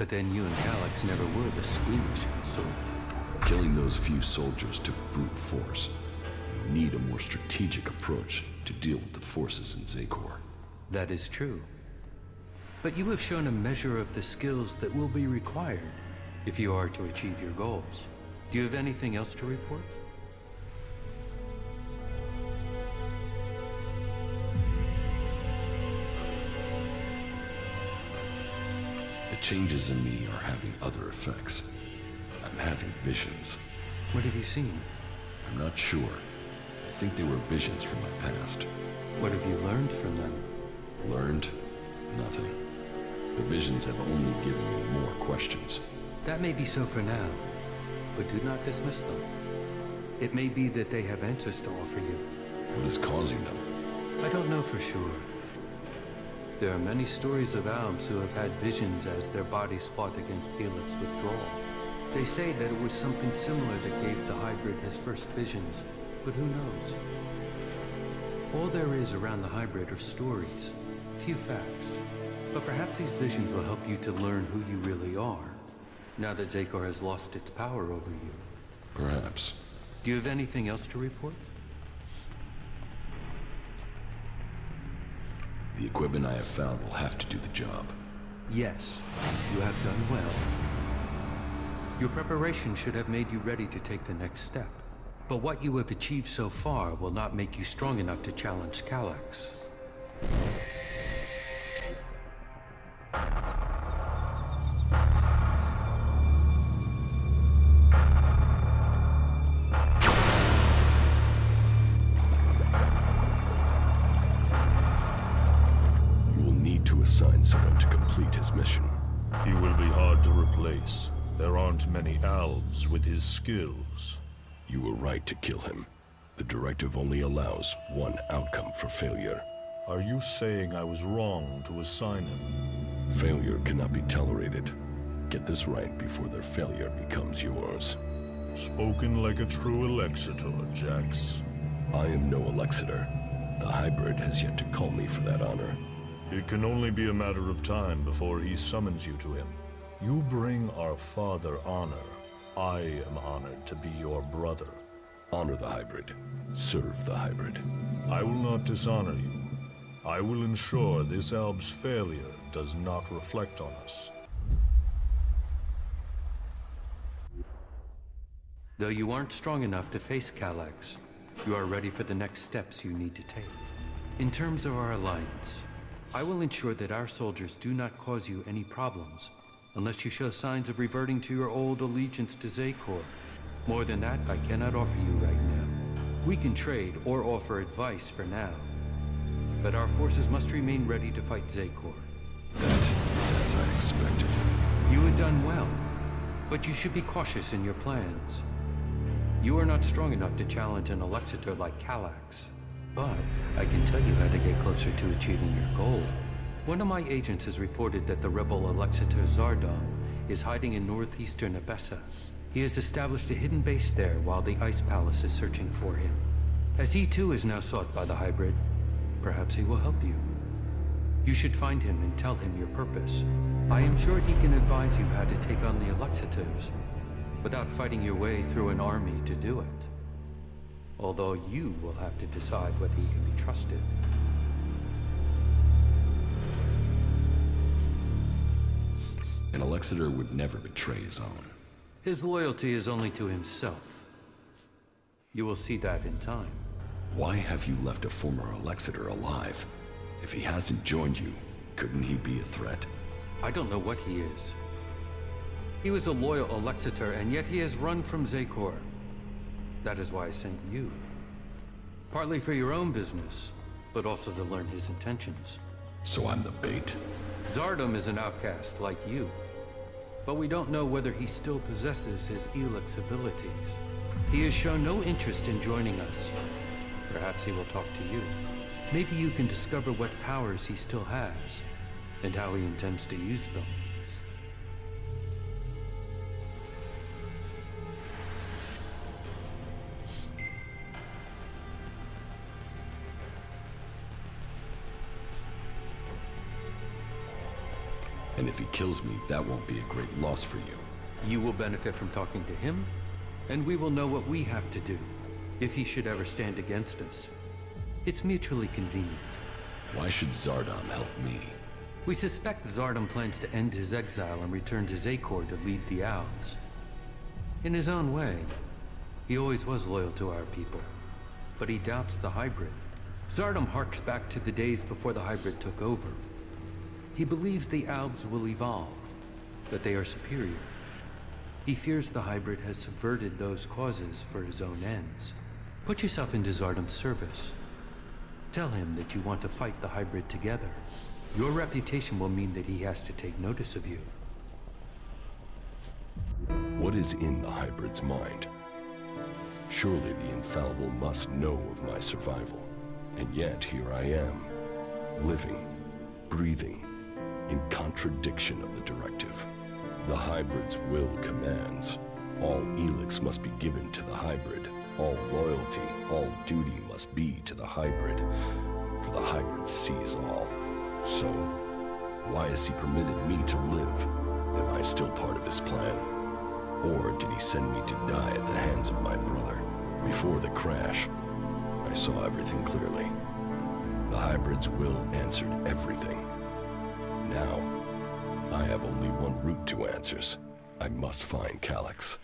But then you and Elex never were the squeamish sort. Killing those few soldiers took brute force. You need a more strategic approach to deal with the forces in Zakor. That is true. But you have shown a measure of the skills that will be required if you are to achieve your goals. Do you have anything else to report? The changes in me are having other effects. I'm having visions. What have you seen? I'm not sure. I think they were visions from my past. What have you learned from them? Learned? Nothing. The visions have only given me more questions. That may be so for now, but do not dismiss them. It may be that they have answers to offer you. What is causing them? I don't know for sure. There are many stories of Albs who have had visions as their bodies fought against Elex withdrawal. They say that it was something similar that gave the hybrid his first visions, but who knows? All there is around the hybrid are stories, few facts. But perhaps these visions will help you to learn who you really are, now that Zakor has lost its power over you. Perhaps. Do you have anything else to report? The equipment I have found will have to do the job. Yes, you have done well. Your preparation should have made you ready to take the next step. But what you have achieved so far will not make you strong enough to challenge Elex. You will need to assign someone to complete his mission. He will be hard to replace. There aren't many Albs with his skills. You were right to kill him. The directive only allows one outcome for failure. Are you saying I was wrong to assign him? Failure cannot be tolerated. Get this right before their failure becomes yours. Spoken like a true Elexitor, Jax. I am no Elexitor. The hybrid has yet to call me for that honor. It can only be a matter of time before he summons you to him. You bring our father honor. I am honored to be your brother. Honor the hybrid. Serve the hybrid. I will not dishonor you. I will ensure this Alb's failure does not reflect on us. Though you aren't strong enough to face Elex, you are ready for the next steps you need to take. In terms of our alliance, I will ensure that our soldiers do not cause you any problems, unless you show signs of reverting to your old allegiance to Zakor. More than that, I cannot offer you right now. We can trade or offer advice for now, but our forces must remain ready to fight Zakor. That is as I expected. You have done well, but you should be cautious in your plans. You are not strong enough to challenge an Elexitor like Elex, but I can tell you how to get closer to achieving your goal. One of my agents has reported that the rebel Elexitor Zardom is hiding in northeastern Abessa. He has established a hidden base there while the Ice Palace is searching for him. As he too is now sought by the hybrid, perhaps he will help you. You should find him and tell him your purpose. I am sure he can advise you how to take on the Elexitors, without fighting your way through an army to do it. Although you will have to decide whether he can be trusted. An Elexitor would never betray his own. His loyalty is only to himself. You will see that in time. Why have you left a former Elexitor alive? If he hasn't joined you, couldn't he be a threat? I don't know what he is. He was a loyal Elexitor, and yet he has run from Zakor. That is why I sent you. Partly for your own business, but also to learn his intentions. So I'm the bait? Zardom is an outcast like you, but we don't know whether he still possesses his Elex abilities. He has shown no interest in joining us. Perhaps he will talk to you. Maybe you can discover what powers he still has, and how he intends to use them. And if he kills me, that won't be a great loss for you. You will benefit from talking to him, and we will know what we have to do, if he should ever stand against us. It's mutually convenient. Why should Zardom help me? We suspect Zardom plans to end his exile and return to Zakor to lead the Alps. In his own way, he always was loyal to our people, but he doubts the hybrid. Zardom harks back to the days before the hybrid took over. He believes the Alps will evolve, that they are superior. He fears the hybrid has subverted those causes for his own ends. Put yourself into Zardom's service. Tell him that you want to fight the hybrid together. Your reputation will mean that he has to take notice of you. What is in the hybrid's mind? Surely the infallible must know of my survival. And yet here I am, living, breathing, in contradiction of the directive. The hybrid's will commands. All Elex must be given to the hybrid. All loyalty, all duty must be to the hybrid. For the hybrid sees all. So, why has he permitted me to live? Am I still part of his plan? Or did he send me to die at the hands of my brother? Before the crash, I saw everything clearly. The hybrid's will answered everything. Now, I have only one route to answers. I must find Calyx.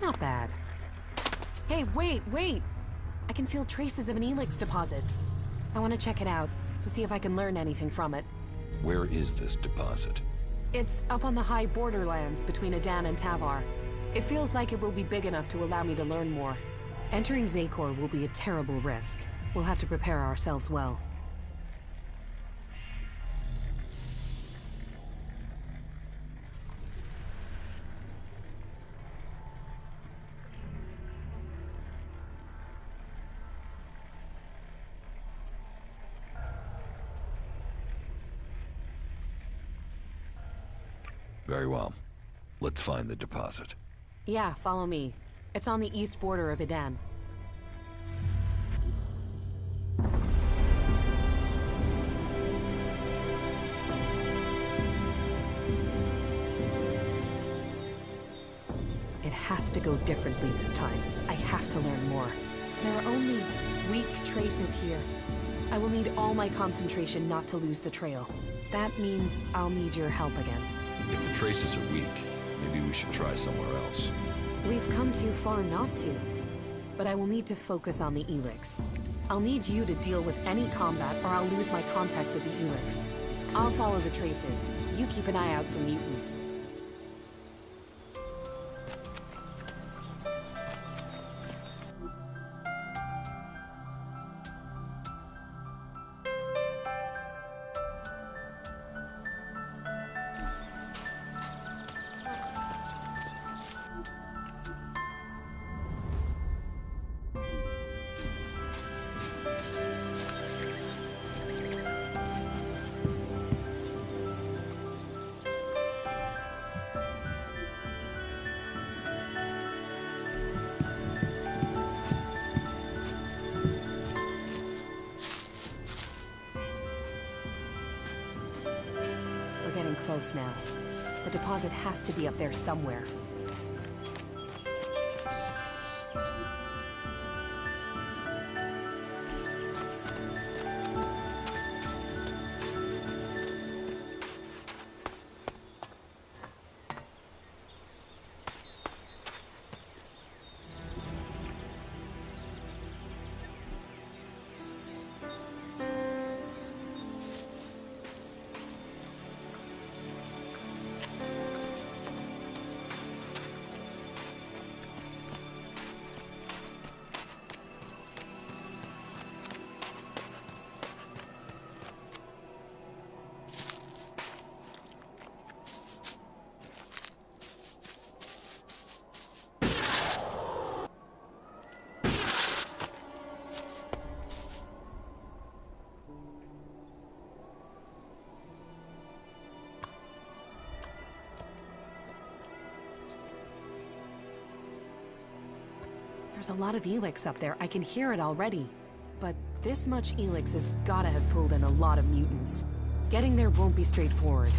Not bad. Hey, wait! I can feel traces of an Elex deposit. I want to check it out, to see if I can learn anything from it. Where is this deposit? It's up on the high borderlands between Adan and Tavar. It feels like it will be big enough to allow me to learn more. Entering Zakor will be a terrible risk. We'll have to prepare ourselves well. Very well. Let's find the deposit. Yeah, follow me. It's on the east border of Adan. It has to go differently this time. I have to learn more. There are only weak traces here. I will need all my concentration not to lose the trail. That means I'll need your help again. If the traces are weak, maybe we should try somewhere else. We've come too far not to. But I will need to focus on the Elex. I'll need you to deal with any combat or I'll lose my contact with the Elex. I'll follow the traces. You keep an eye out for mutants. Close now. The deposit has to be up there somewhere. There's a lot of Elex up there. I can hear it already. But this much Elex has gotta have pulled in a lot of mutants. Getting there won't be straightforward.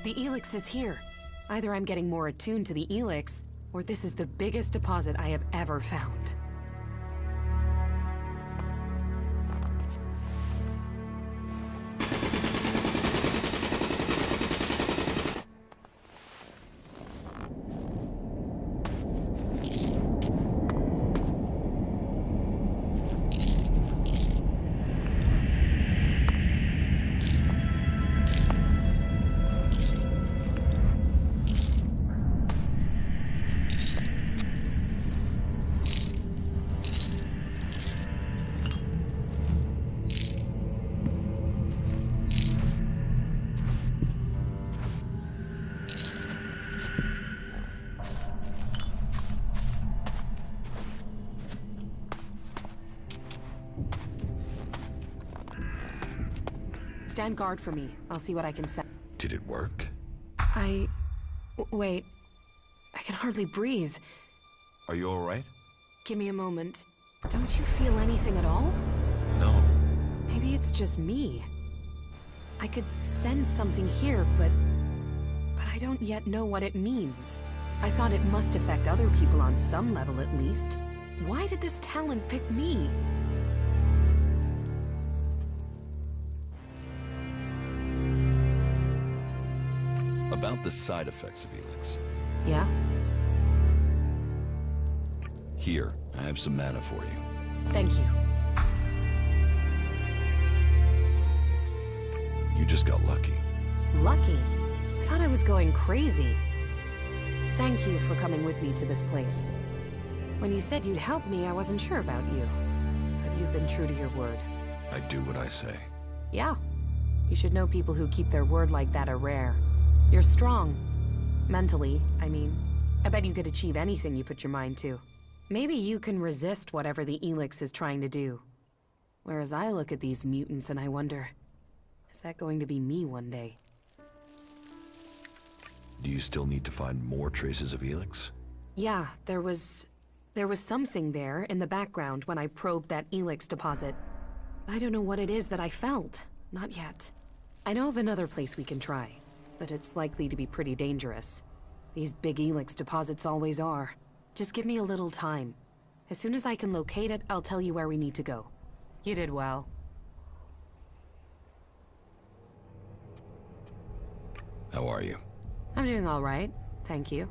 The Elex is here. Either I'm getting more attuned to the Elex, or this is the biggest deposit I have ever found. Stand guard for me. I'll see what I can set. Did it work? Wait. I can hardly breathe. Are you all right? Give me a moment. Don't you feel anything at all? No. Maybe it's just me. I could sense something here, but I don't yet know what it means. I thought it must affect other people on some level at least. Why did this talent pick me? About the side effects of Elex. Yeah? Here, I have some mana for you. Thank you. You just got lucky. Lucky? I thought I was going crazy. Thank you for coming with me to this place. When you said you'd help me, I wasn't sure about you. But you've been true to your word. I do what I say. Yeah. You should know people who keep their word like that are rare. You're strong. Mentally, I mean. I bet you could achieve anything you put your mind to. Maybe you can resist whatever the Elex is trying to do. Whereas I look at these mutants and I wonder, is that going to be me one day? Do you still need to find more traces of Elex? Yeah, there was something there in the background when I probed that Elex deposit. I don't know what it is that I felt. Not yet. I know of another place we can try, but it's likely to be pretty dangerous. These big Elex deposits always are. Just give me a little time. As soon as I can locate it, I'll tell you where we need to go. You did well. How are you? I'm doing all right, thank you.